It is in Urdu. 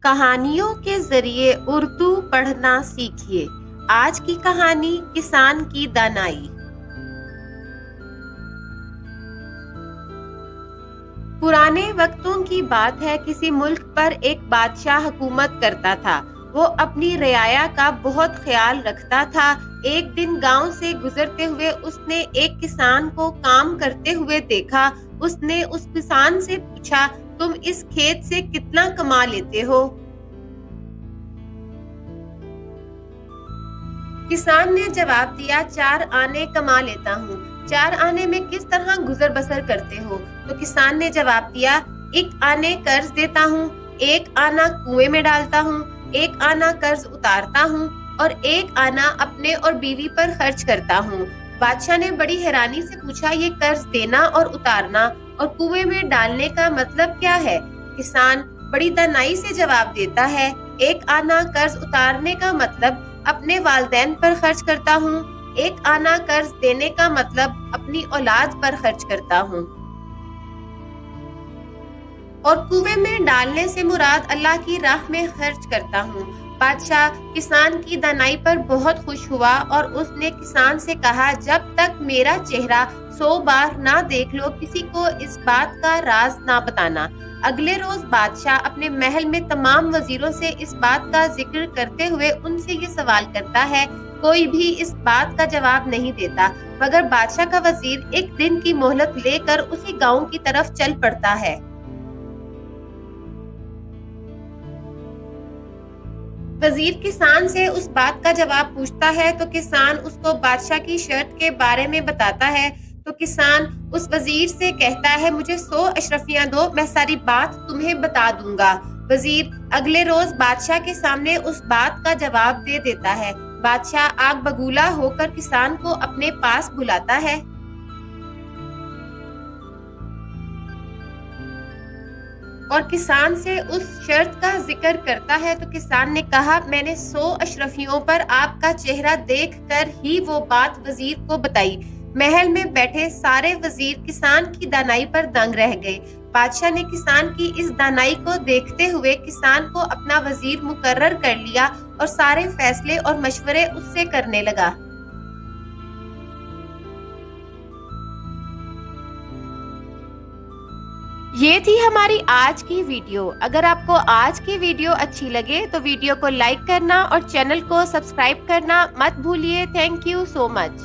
کہانیوں کے ذریعے اردو پڑھنا سیکھیے۔ آج کی کہانی کسان کی دانائی۔ پرانے وقتوں کی بات ہے، کسی ملک پر ایک بادشاہ حکومت کرتا تھا۔ وہ اپنی رعایا کا بہت خیال رکھتا تھا۔ ایک دن گاؤں سے گزرتے ہوئے اس نے ایک کسان کو کام کرتے ہوئے دیکھا۔ اس نے اس کسان سے پوچھا، تم اس کھیت سے کتنا کما لیتے ہو؟ کسان نے جواب دیا، 4 آنے کما لیتا ہوں۔ 4 آنے میں کس طرح گزر بسر کرتے ہو؟ تو کسان نے جواب دیا، 1 آنے قرض دیتا ہوں، 1 آنا کنویں میں ڈالتا ہوں، 1 آنا قرض اتارتا ہوں اور 1 آنا اپنے اور بیوی پر خرچ کرتا ہوں۔ بادشاہ نے بڑی حیرانی سے پوچھا، یہ قرض دینا اور اتارنا اور کنویں میں ڈالنے کا مطلب کیا ہے؟ کسان بڑی دانائی سے جواب دیتا ہے، 1 آنا قرض اتارنے کا مطلب اپنے والدین پر خرچ کرتا ہوں، 1 آنا قرض دینے کا مطلب اپنی اولاد پر خرچ کرتا ہوں، اور کنویں میں ڈالنے سے مراد اللہ کی راہ میں خرچ کرتا ہوں۔ بادشاہ کسان کی دانائی پر بہت خوش ہوا اور اس نے کسان سے کہا، جب تک میرا چہرہ 100 بار نہ دیکھ لو، کسی کو اس بات کا راز نہ بتانا۔ اگلے روز بادشاہ اپنے محل میں تمام وزیروں سے اس بات کا ذکر کرتے ہوئے ان سے یہ سوال کرتا ہے۔ کوئی بھی اس بات کا جواب نہیں دیتا، مگر بادشاہ کا وزیر 1 دن کی مہلت لے کر اسی گاؤں کی طرف چل پڑتا ہے۔ وزیر کسان سے اس بات کا جواب پوچھتا ہے تو کسان اس کو بادشاہ کی شرط کے بارے میں بتاتا ہے۔ تو کسان اس وزیر سے کہتا ہے، مجھے 100 اشرفیاں دو، میں ساری بات تمہیں بتا دوں گا۔ وزیر اگلے روز بادشاہ کے سامنے اس بات کا جواب دے دیتا ہے۔ بادشاہ آگ بگولا ہو کر کسان کو اپنے پاس بلاتا ہے اور کسان سے اس شرط کا ذکر کرتا ہے۔ تو کسان نے کہا، میں نے 100 اشرفیوں پر آپ کا چہرہ دیکھ کر ہی وہ بات وزیر کو بتائی۔ محل میں بیٹھے سارے وزیر کسان کی دانائی پر دنگ رہ گئے۔ بادشاہ نے کسان کی اس دانائی کو دیکھتے ہوئے کسان کو اپنا وزیر مقرر کر لیا اور سارے فیصلے اور مشورے اس سے کرنے لگا۔ یہ تھی ہماری آج کی ویڈیو۔ اگر آپ کو آج کی ویڈیو اچھی لگے تو ویڈیو کو لائک کرنا اور چینل کو سبسکرائب کرنا مت بھولیے۔ Thank you so much.